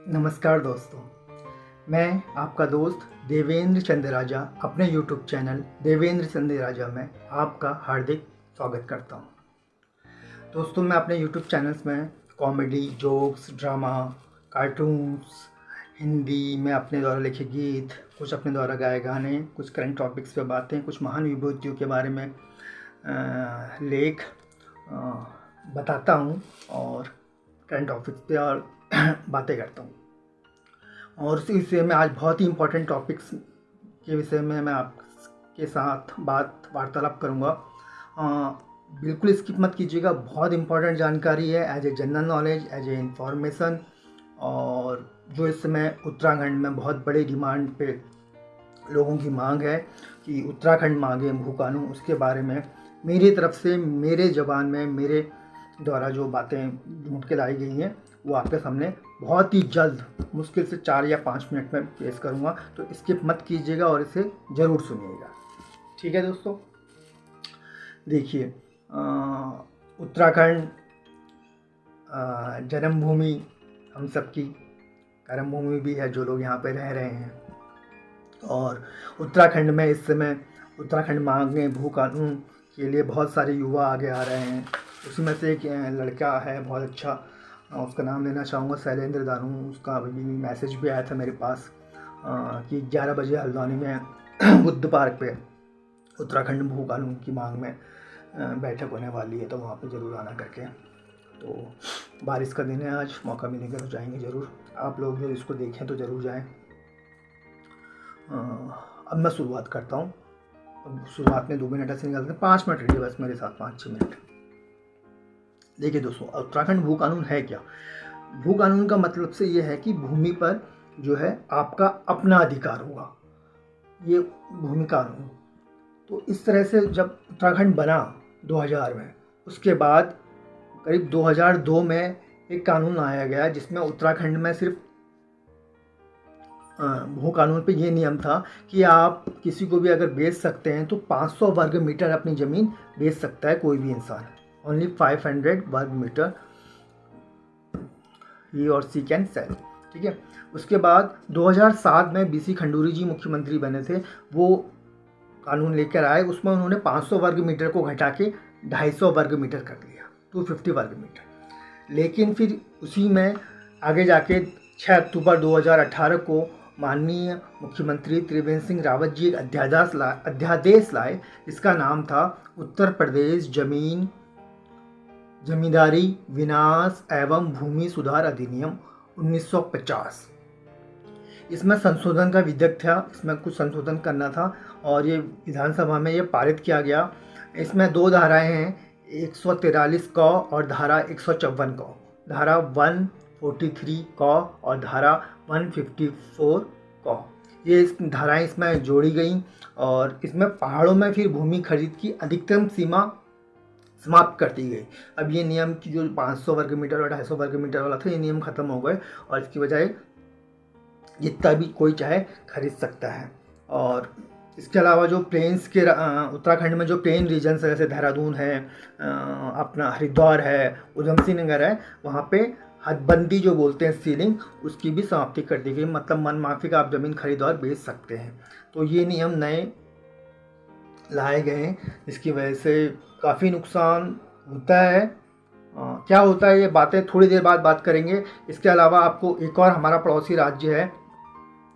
नमस्कार दोस्तों, मैं आपका दोस्त देवेंद्र चंद्राजा अपने YouTube चैनल देवेंद्र चंद्राजा में आपका हार्दिक स्वागत करता हूं। दोस्तों, मैं अपने YouTube चैनल्स में comedy, jokes, drama, cartoons, Hindi में अपने द्वारा लिखे गीत, कुछ अपने द्वारा गाए गाने, कुछ करंट टॉपिक्स पे बातें, कुछ महान विभूतियों के बारे में लेख बताता हूं और करंट टॉपिक्स पे और बातें करता हूँ। और उसी विषय में आज बहुत ही इम्पोर्टेंट टॉपिक्स के विषय में मैं आपके साथ वार्तालाप करूँगा। बिल्कुल स्किप मत कीजिएगा, बहुत इम्पोर्टेंट जानकारी है, as a general knowledge, as a information. और जो इस समय उत्तराखंड में बहुत बड़े डिमांड पे लोगों की मांग है कि उत्तराखंड मांगे भू कानून, उसके बारे में मेरी तरफ से, मेरे ज़बान में, मेरे द्वारा जो बातें ढूंढ के लाई गई हैं वो आपके सामने बहुत ही जल्द, मुश्किल से 4 या 5 मिनट में पेश करूँगा। तो स्किप मत कीजिएगा और इसे ज़रूर सुनिएगा। ठीक है दोस्तों, देखिए, उत्तराखंड जन्मभूमि हम सबकी, कर्मभूमि भी है जो लोग यहाँ पे रह रहे हैं। और उत्तराखंड में इस समय उत्तराखंड मांगे भू कानून के लिए बहुत सारे युवा आगे आ रहे हैं। उसी में से एक लड़का है बहुत अच्छा, उसका नाम लेना चाहूँगा, शैलेंद्र दानू। उसका अभी मैसेज भी आया था मेरे पास कि 11 बजे हल्द्वानी में बुद्ध पार्क पे उत्तराखंड भू कानून की मांग में बैठक होने वाली है, तो वहाँ पे ज़रूर आना करके। तो बारिश का दिन है, आज मौका मिलेगा तो जाएंगे ज़रूर। आप लोग जो इसको देखें तो ज़रूर जाएं। अब मैं शुरुआत करता हूँ। शुरुआत में 2 मिनट ऐसे निकालते हैं, 5 मिनट रहिए बस मेरे साथ, 5-6 मिनट। देखिए दोस्तों, उत्तराखंड भू कानून है क्या? भू कानून का मतलब से ये है कि भूमि पर जो है आपका अपना अधिकार होगा, ये भूमि कानून। तो इस तरह से जब उत्तराखंड बना 2000 में, उसके बाद करीब 2002 में एक कानून लाया गया जिसमें उत्तराखंड में सिर्फ भू कानून पे ये नियम था कि आप किसी को भी अगर बेच सकते हैं तो 500 वर्ग मीटर अपनी ज़मीन बेच सकता है कोई भी इंसान। ओनली 500 वर्ग मीटर ही और सी कैन सेल। ठीक है, उसके बाद 2007 में बीसी खंडूरी जी मुख्यमंत्री बने थे, वो कानून लेकर आए। उसमें उन्होंने 500 वर्ग मीटर को घटा के 250 वर्ग मीटर कर दिया, 250 वर्ग मीटर। लेकिन फिर उसी में आगे जाके 6 अक्टूबर 2018 को माननीय मुख्यमंत्री त्रिवेंद्र सिंह रावत जी एक अध्यादेश लाए, जिसका नाम था उत्तर प्रदेश जमींदारी विनाश एवं भूमि सुधार अधिनियम 1950। इसमें संशोधन का विधेयक था, इसमें कुछ संशोधन करना था और ये विधानसभा में ये पारित किया गया। इसमें 2 धाराएं हैं, 143 क और धारा 154 क, धारा 143 क और धारा 154 क। ये धाराएं इसमें जोड़ी गई और इसमें पहाड़ों में फिर भूमि खरीद की अधिकतम सीमा समाप्त कर दी गई। अब ये नियम की जो 500 वर्ग मीटर और 250 वर्ग मीटर वाला था, ये नियम खत्म हो गए और इसकी बजाय जितना भी कोई चाहे खरीद सकता है। और इसके अलावा जो प्लेन्स के उत्तराखंड में जो प्लेन रीजन्स है, जैसे देहरादून है, अपना हरिद्वार है, उधम सिंह नगर है, वहाँ पे हदबंदी जो बोलते हैं सीलिंग, उसकी भी समाप्ति कर दी गई। मतलब मन माफिक आप ज़मीन खरीद और बेच सकते हैं। तो ये नियम नए लाए गए हैं, जिसकी वजह से काफ़ी नुकसान होता है। क्या होता है ये बातें थोड़ी देर बाद बात करेंगे। इसके अलावा आपको एक और हमारा पड़ोसी राज्य है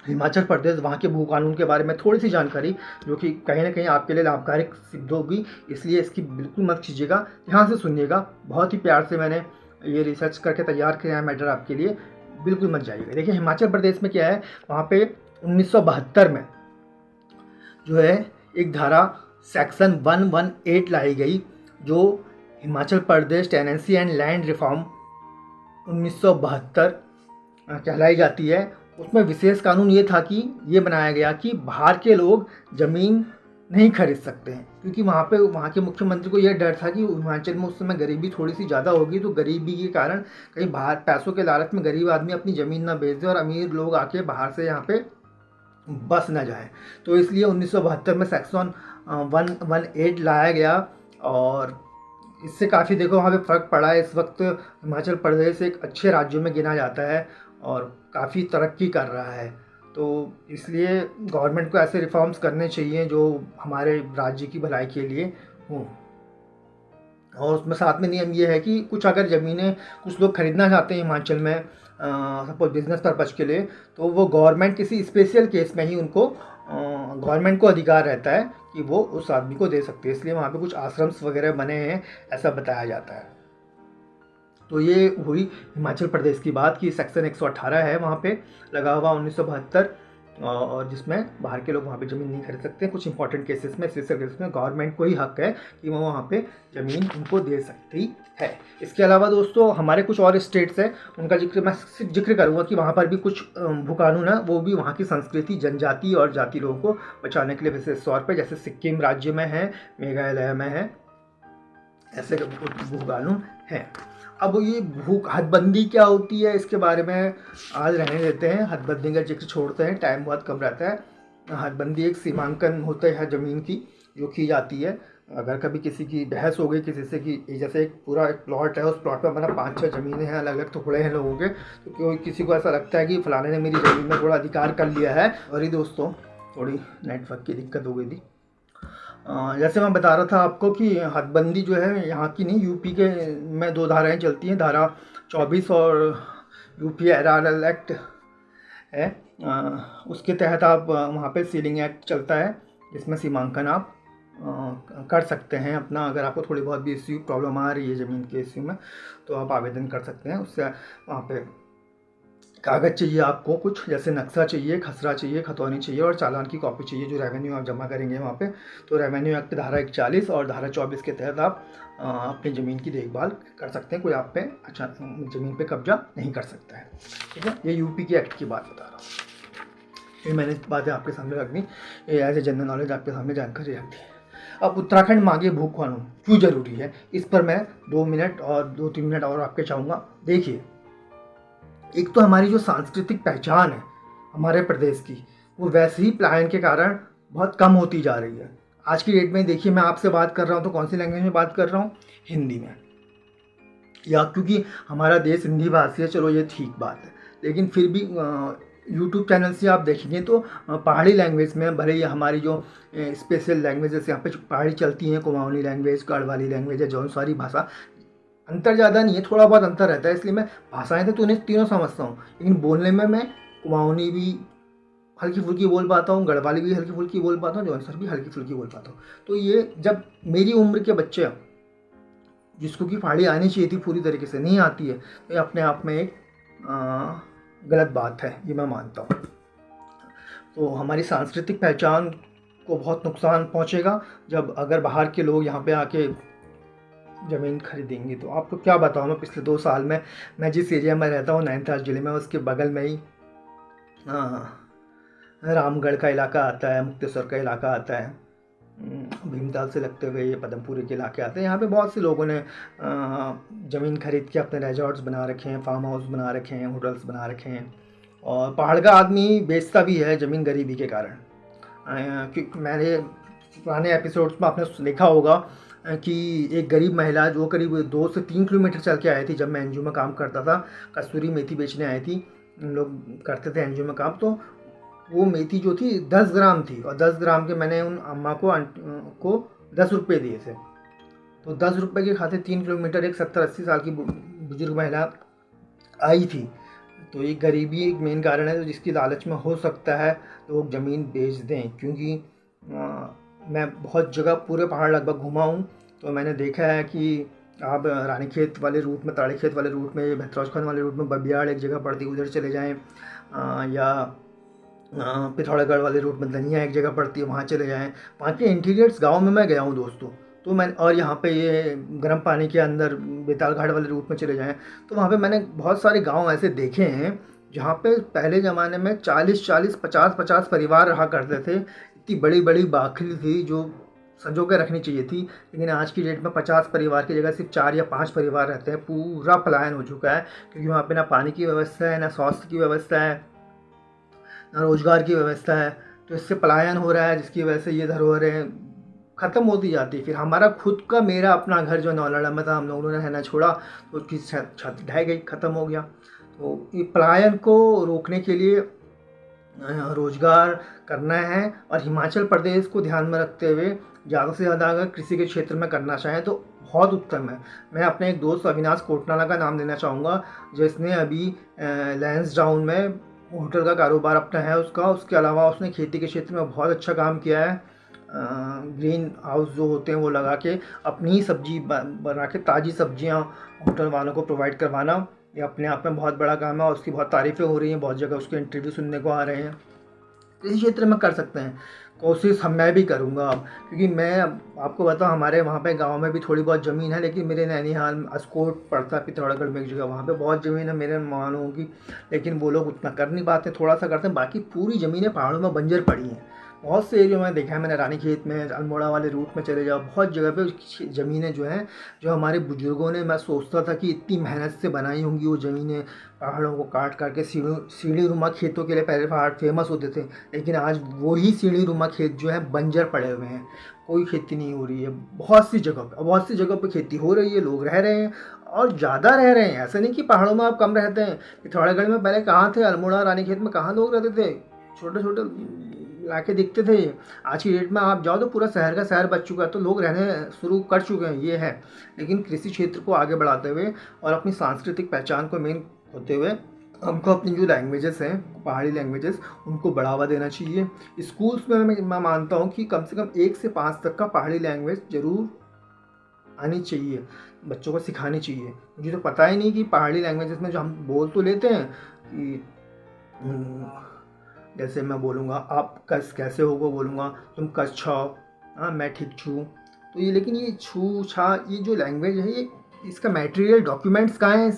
हिमाचल प्रदेश, वहाँ के भू कानून के बारे में थोड़ी सी जानकारी जो कि कहीं ना कहीं आपके लिए लाभकारी सिद्ध होगी, इसलिए इसकी बिल्कुल मत कीजिएगा, ध्यान से सुनिएगा। बहुत ही प्यार से मैंने ये रिसर्च करके तैयार किया है मैटर आपके लिए, बिल्कुल मत जाइएगा। देखिए हिमाचल प्रदेश में क्या है, वहाँ पे 1972 में जो है एक धारा सेक्शन 118 लाई गई, जो Himachal Pradesh tenancy and land reform 1972 कहलाई जाती है। उसमें विशेष कानून ये था कि ये बनाया गया कि बाहर के लोग ज़मीन नहीं खरीद सकते हैं, क्योंकि वहाँ के मुख्यमंत्री को यह डर था कि हिमाचल में उस समय गरीबी थोड़ी सी ज़्यादा होगी, तो गरीबी के कारण कहीं बाहर पैसों के लालच में गरीब आदमी अपनी ज़मीन ना बेच दे और अमीर लोग आके बाहर से यहाँ पे बस न जाए। तो इसलिए 1972 में सेक्शन 118 लाया गया और इससे काफ़ी देखो वहाँ पे फ़र्क पड़ा है। इस वक्त हिमाचल प्रदेश एक अच्छे राज्यों में गिना जाता है और काफ़ी तरक्की कर रहा है। तो इसलिए गवर्नमेंट को ऐसे रिफॉर्म्स करने चाहिए जो हमारे राज्य की भलाई के लिए हों। और उसमें साथ में नियम ये है कि कुछ अगर ज़मीनें कुछ लोग खरीदना चाहते हैं हिमाचल में सपोज बिजनेस पर्पज़ के लिए, तो वो गवर्नमेंट किसी स्पेशल केस में ही उनको गवर्नमेंट को अधिकार रहता है कि वो उस आदमी को दे सकते हैं। इसलिए वहाँ पे कुछ आश्रम्स वगैरह बने हैं, ऐसा बताया जाता है। तो ये हुई हिमाचल प्रदेश की बात कि सेक्शन 118 है वहाँ पे लगा हुआ 1972, और जिसमें बाहर के लोग वहाँ पे ज़मीन नहीं खरीद सकते। कुछ इंपॉर्टेंट केसेस में, स्पेशल केसेस में गवर्नमेंट को ही हक है कि वो वहाँ पे ज़मीन उनको दे सकती है। इसके अलावा दोस्तों हमारे कुछ और स्टेट्स हैं, उनका जिक्र मैं सिर्फ जिक्र करूँगा कि वहाँ पर भी कुछ भू कानून है, वो भी वहाँ की संस्कृति, जनजाति और जाति लोगों को बचाने के लिए विशेष तौर पर, जैसे सिक्किम राज्य में है, मेघालय में है, ऐसे भू कानून हैं। अब ये भू हदबंदी क्या होती है इसके बारे में आज रहने देते हैं, हदबंदी का जिक्र छोड़ते हैं, टाइम बहुत कम रहता है। हदबंदी एक सीमांकन होता है ज़मीन की जो की जाती है। अगर कभी किसी की बहस हो गई किसी से कि जैसे एक पूरा एक प्लॉट है, उस प्लॉट पर मतलब 5-6 ज़मीनें हैं, अलग अलग टुकड़े हैं लोगों के, तो कोई किसी को ऐसा लगता है कि फ़लाने ने मेरी ज़मीन में थोड़ा अधिकार कर लिया है। और ये दोस्तों थोड़ी नेटवर्क की दिक्कत हो गई थी। जैसे मैं बता रहा था आपको कि हदबंदी जो है यहाँ की नहीं, यूपी के में 2 धाराएं चलती हैं, धारा 24 और यूपी एरआरएल एक्ट है, उसके तहत आप वहाँ पे सीलिंग एक्ट चलता है, जिसमें सीमांकन आप कर सकते हैं अपना। अगर आपको थोड़ी बहुत भी इश्यू प्रॉब्लम आ रही है ज़मीन के इश्यू में, तो आप आवेदन कर सकते हैं। उससे वहाँ पे कागज़ चाहिए आपको कुछ, जैसे नक्शा चाहिए, खसरा चाहिए, खतौनी चाहिए और चालान की कॉपी चाहिए, जो रेवेन्यू आप जमा करेंगे वहाँ पे। तो रेवेन्यू एक्ट धारा 41 और धारा 24 के तहत आप अपनी ज़मीन की देखभाल कर सकते हैं। कोई आप पे अच्छा ज़मीन पे कब्जा नहीं कर सकता है, ठीक है। ये यूपी के एक्ट की बात बता रहा हूँ। ये मैंने बातें आपके सामने रख दी, एज ए जनरल नॉलेज आपके सामने जानकारी रख दी। अब उत्तराखंड मांगे भू कानून क्यों ज़रूरी है, इस पर मैं 2 मिनट और 2-3 मिनट और आपके चाहूँगा। देखिए, एक तो हमारी जो सांस्कृतिक पहचान है हमारे प्रदेश की, वो वैसे ही पलायन के कारण बहुत कम होती जा रही है। आज की डेट में देखिए, मैं आपसे बात कर रहा हूँ तो कौन सी लैंग्वेज में बात कर रहा हूँ, हिंदी में, या क्योंकि हमारा देश हिंदी भाषी है, चलो ये ठीक बात है। लेकिन फिर भी यूट्यूब चैनल से आप देखेंगे तो पहाड़ी लैंग्वेज में, भले ही हमारी जो स्पेशल लैंग्वेजेस यहाँ पे पहाड़ी चलती हैं, कुमाऊनी लैंग्वेज, गढ़वाली लैंग्वेज है, जौनसारी भाषा, अंतर ज़्यादा नहीं है, थोड़ा बहुत अंतर रहता है। इसलिए मैं भाषाएं तो उन्हें तीनों समझता हूँ, लेकिन बोलने में मैं कुमाऊनी भी हल्की फुल्की बोल पाता हूँ, गढ़वाली भी हल्की फुल्की बोल पाता हूँ, जौनसर भी हल्की फुल्की बोल पाता हूँ। तो ये जब मेरी उम्र के बच्चे, जिसको कि पहाड़ी आनी चाहिए थी पूरी तरीके से, नहीं आती है, तो ये अपने आप में एक गलत बात है, ये मैं मानता हूँ। तो हमारी सांस्कृतिक पहचान को बहुत नुकसान पहुँचेगा जब अगर बाहर के लोग यहाँ पे आके ज़मीन खरीदेंगे। तो आपको क्या बताऊँ, मैं पिछले 2 साल में, मैं जिस एरिया में रहता हूँ नैनीताल ज़िले में, उसके बगल में ही रामगढ़ का इलाका आता है, मुक्तेश्वर का इलाका आता है, भीमताल से लगते हुए ये पदमपुरी के इलाके आते हैं। यहाँ पे बहुत से लोगों ने ज़मीन खरीद के अपने रिजॉर्ट्स बना रखे हैं, फार्म हाउस बना रखे हैं, होटल्स बना रखे हैं, और पहाड़ का आदमी बेचता भी है ज़मीन गरीबी के कारण। क्योंकि मैंने पुराने एपिसोड्स में आपने देखा होगा कि एक गरीब महिला जो करीब 2 से 3 किलोमीटर चल के आई थी, जब मैं एनजीओ में काम करता था, कसूरी मेथी बेचने आई थी, लोग करते थे एनजीओ में काम, तो वो मेथी जो थी 10 ग्राम थी, और 10 ग्राम के मैंने उन अम्मा को 10 रुपये दिए थे। तो 10 रुपये के खाते 3 किलोमीटर एक 70-80 साल की बुजुर्ग महिला आई थी। तो ये गरीबी एक मेन कारण है, तो जिसकी लालच में हो सकता है लोग ज़मीन बेच दें। क्योंकि मैं बहुत जगह पूरे पहाड़ लगभग घुमा हूँ, तो मैंने देखा है कि आप रानीखेत वाले रूट में, ताड़ीखेत वाले रूट में, भतरौजखान वाले रूट में बबियाड़ एक जगह पड़ती है, उधर चले जाएँ, या पिथौरागढ़ वाले रूट में धनिया एक जगह पड़ती है, वहाँ चले जाएँ। वहाँ के इंटीरियर्स गाँव में मैं गया हूँ दोस्तों, तो मैं, और यहाँ पे ये गर्म पानी के अंदर बेताल घाट वाले रूट में चले जाएँ, तो वहाँ पे मैंने बहुत सारे गांव ऐसे देखे हैं जहाँ पे पहले ज़माने में 40-40, 50-50 परिवार रहा करते थे। इतनी बड़ी बड़ी बाखली थी जो संजो के रखनी चाहिए थी, लेकिन आज की डेट में 50 परिवार की जगह सिर्फ 4 या 5 परिवार रहते हैं। पूरा पलायन हो चुका है, क्योंकि वहाँ पे ना पानी की व्यवस्था है, ना स्वास्थ्य की व्यवस्था है, ना रोजगार की व्यवस्था है। तो इससे पलायन हो रहा है, जिसकी वजह से ये धरोहरें ख़त्म होती जाती है। फिर हमारा खुद का, मेरा अपना घर जो नौलड़ा में था, हम लोगों ने रहना छोड़ा तो उसकी छत ढह गई, ख़त्म हो गया। तो ये पलायन को रोकने के लिए रोजगार करना है और हिमाचल प्रदेश को ध्यान में रखते हुए ज़्यादा से ज़्यादा अगर कृषि के क्षेत्र में करना चाहें तो बहुत उत्तम है। मैं अपने एक दोस्त अविनाश कोटनाला का नाम लेना चाहूँगा, जिसने अभी लैंसडाउन में होटल का कारोबार अपना है उसका। उसके अलावा उसने खेती के क्षेत्र में बहुत अच्छा काम किया है। ग्रीन हाउस जो होते हैं वो लगा के अपनी ही सब्जी बना के ताज़ी सब्जियां होटल वालों को प्रोवाइड करवाना, ये अपने आप में बहुत बड़ा काम है और उसकी बहुत तारीफ़ें हो रही हैं, बहुत जगह उसके इंटरव्यू सुनने को आ रहे हैं। इस क्षेत्र में कर सकते हैं कोशिश, मैं भी करूँगा अब, क्योंकि मैं आपको बताऊँ हमारे वहाँ पे गांव में भी थोड़ी बहुत ज़मीन है, लेकिन मेरे नैनीहाल अस्कोट पड़ता है पिथौरागढ़ में एक जगह, वहाँ पे बहुत ज़मीन है मेरे मानों की, लेकिन वो लोग उतना कर नहीं पाते, थोड़ा सा करते हैं, बाकी पूरी ज़मीनें पहाड़ों में बंजर पड़ी हैं। बहुत से एरिया में देखा है मैंने, रानीखेत में, अल्मोड़ा वाले रूट में चले जाओ, बहुत जगह पे ज़मीनें जो हैं, जो हमारे बुजुर्गों ने, मैं सोचता था कि इतनी मेहनत से बनाई होंगी वो ज़मीनें, पहाड़ों को काट करके सीढ़ी रुमा खेतों के लिए पहले पहाड़ फेमस होते थे, लेकिन आज वही सीढ़ी रुमा खेत जो है बंजर पड़े हुए हैं, कोई खेती नहीं हो रही है। बहुत सी जगह पर खेती हो रही है, लोग रह रहे हैं और ज़्यादा रह रहे हैं। ऐसा नहीं कि पहाड़ों में आप कम रहते हैं। पिथौरागढ़ में पहले कहाँ थे, अल्मोड़ा रानीखेत में कहाँ लोग रहते थे, छोटे छोटे इलाके दिखते थे। आज की डेट में आप जाओ तो पूरा शहर का शहर बच चुका है, तो लोग रहने शुरू कर चुके हैं, ये है। लेकिन कृषि क्षेत्र को आगे बढ़ाते हुए और अपनी सांस्कृतिक पहचान को मेन होते हुए हमको अपनी जो लैंग्वेजेस हैं, पहाड़ी लैंग्वेजेस, उनको बढ़ावा देना चाहिए। स्कूल्स में मैं मानता हूँ कि कम से कम 1 से 5 तक का पहाड़ी लैंग्वेज ज़रूर आनी चाहिए, बच्चों को सिखानी चाहिए। मुझे तो पता ही नहीं कि पहाड़ी लैंग्वेजेस में जो हम बोल तो लेते हैं कि जैसे मैं बोलूँगा आप कस कैसे होगा, बोलूँगा तुम कस छो, हाँ मैं ठीक छूँ, तो ये, लेकिन ये छू छा, ये जो लैंग्वेज है, ये इसका मटेरियल डॉक्यूमेंट्स कहाँ हैं,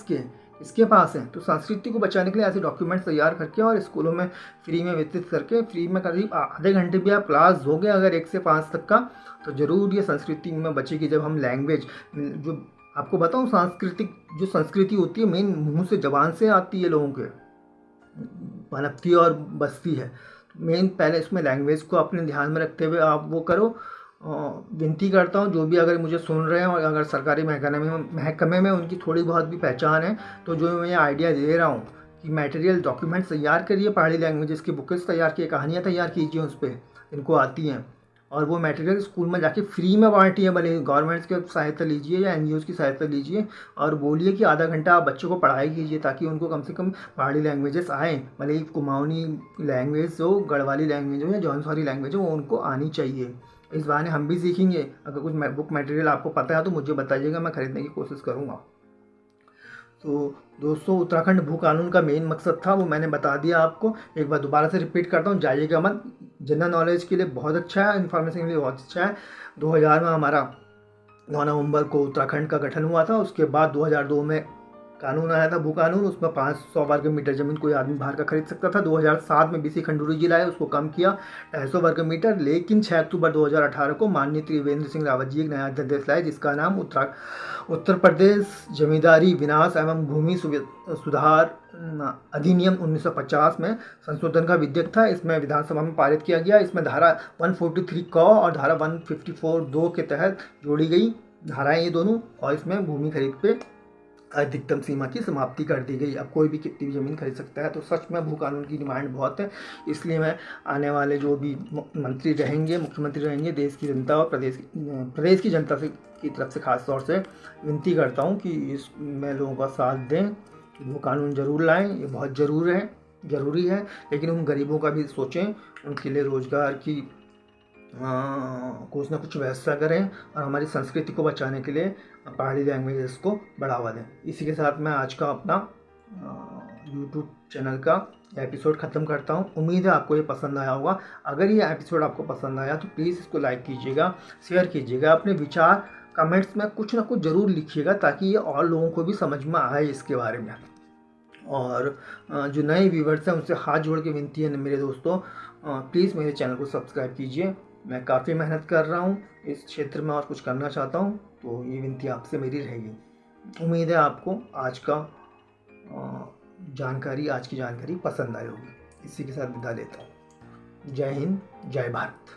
इसके पास हैं। तो संस्कृति को बचाने के लिए ऐसे डॉक्यूमेंट्स तैयार करके और स्कूलों में फ्री में वितरित करके, फ्री में करीब आधे घंटे भी आप क्लास दोगे अगर 1 से 5 तक का, तो ज़रूर ये संस्कृति में बचेगी। जब हम लैंग्वेज, जो आपको बताऊँ, सांस्कृतिक जो संस्कृति होती है मेन मुँह से, ज़बान से आती है, लोगों के पनपती और बसती है। मेन पहले इसमें लैंग्वेज को अपने ध्यान में रखते हुए आप वो करो। विनती करता हूँ जो भी अगर मुझे सुन रहे हैं और अगर सरकारी महकमे में उनकी थोड़ी बहुत भी पहचान है, तो जो मैं आइडिया दे रहा हूँ कि मटेरियल डॉक्यूमेंट्स तैयार करिए, पहाड़ी लैंग्वेजेस की बुक्स तैयार कीजिए, कहानियाँ तैयार कीजिए उस पर, इनको आती हैं, और वो मटेरियल स्कूल में जाके फ्री में बांटिए, भले गवर्नमेंट्स की सहायता लीजिए या NGOs की सहायता लीजिए, और बोलिए कि आधा घंटा आप बच्चों को पढ़ाई कीजिए, ताकि उनको कम से कम पहाड़ी लैंग्वेजेस आएँ, भले ही कुमाऊनी लैंग्वेज हो, गढ़वाली लैंग्वेज हो या जौनसारी लैंग्वेज हो, वो उनको आनी चाहिए। इस बहाने हम भी सीखेंगे। अगर कुछ बुक मटेरियल आपको पता है तो मुझे बताइएगा, मैं खरीदने की कोशिश करूँगा। तो दोस्तों, उत्तराखंड भू कानून का मेन मकसद था, वो मैंने बता दिया आपको। एक बार दोबारा से रिपीट करता हूँ, जाइएगा मत, जनरल नॉलेज के लिए बहुत अच्छा है, इन्फॉर्मेशन के लिए बहुत अच्छा है। 2000 में हमारा 9 नवंबर को उत्तराखंड का गठन हुआ था। उसके बाद 2002 में कानून आया था, भू कानून, उसमें 500 वर्ग मीटर ज़मीन कोई आदमी बाहर का खरीद सकता था। 2007 में BC खंडूरी जी लाए, उसको कम किया 250 वर्ग मीटर। लेकिन 6 अक्टूबर 2018 को माननीय त्रिवेंद्र सिंह रावत जी एक नया अध्यादेश लाए, जिसका नाम उत्तर प्रदेश जमींदारी विनाश एवं भूमि सुधार अधिनियम 1950 में संशोधन का विधेयक था। इसमें विधानसभा में पारित किया गया। इसमें धारा 143 क और धारा 154(2) के तहत जोड़ी गई धाराएं ये दोनों, और इसमें भूमि खरीद पे अधिकतम सीमा की समाप्ति कर दी गई। अब कोई भी कितनी भी ज़मीन खरीद सकता है। तो सच में भू कानून की डिमांड बहुत है, इसलिए मैं आने वाले जो भी मंत्री रहेंगे, मुख्यमंत्री रहेंगे, देश की जनता और प्रदेश की जनता से की तरफ से खास तौर से विनती करता हूँ कि इसमें लोगों का साथ दें, कि भू कानून ज़रूर लाएँ, ये बहुत ज़रूरी है। लेकिन उन गरीबों का भी सोचें, उनके लिए रोज़गार की कुछ ना कुछ व्यवस्था करें, और हमारी संस्कृति को बचाने के लिए पहाड़ी लैंग्वेजेस को बढ़ावा दें। इसी के साथ मैं आज का अपना YouTube चैनल का एपिसोड ख़त्म करता हूँ। उम्मीद है आपको ये पसंद आया होगा। अगर ये एपिसोड आपको पसंद आया तो प्लीज़ इसको लाइक कीजिएगा, शेयर कीजिएगा, अपने विचार कमेंट्स में कुछ ना कुछ ज़रूर लिखिएगा, ताकि ये और लोगों को भी समझ में आए इसके बारे में। और जो नए व्यूवर्स हैं उनसे हाथ जोड़ के विनती है मेरे दोस्तों, प्लीज़ मेरे चैनल को सब्सक्राइब कीजिए। मैं काफ़ी मेहनत कर रहा हूँ इस क्षेत्र में और कुछ करना चाहता हूँ, तो ये विनती आपसे मेरी रहेगी। उम्मीद है आपको आज की जानकारी पसंद आई होगी। इसी के साथ विदा लेता हूँ। जय हिंद, जय भारत।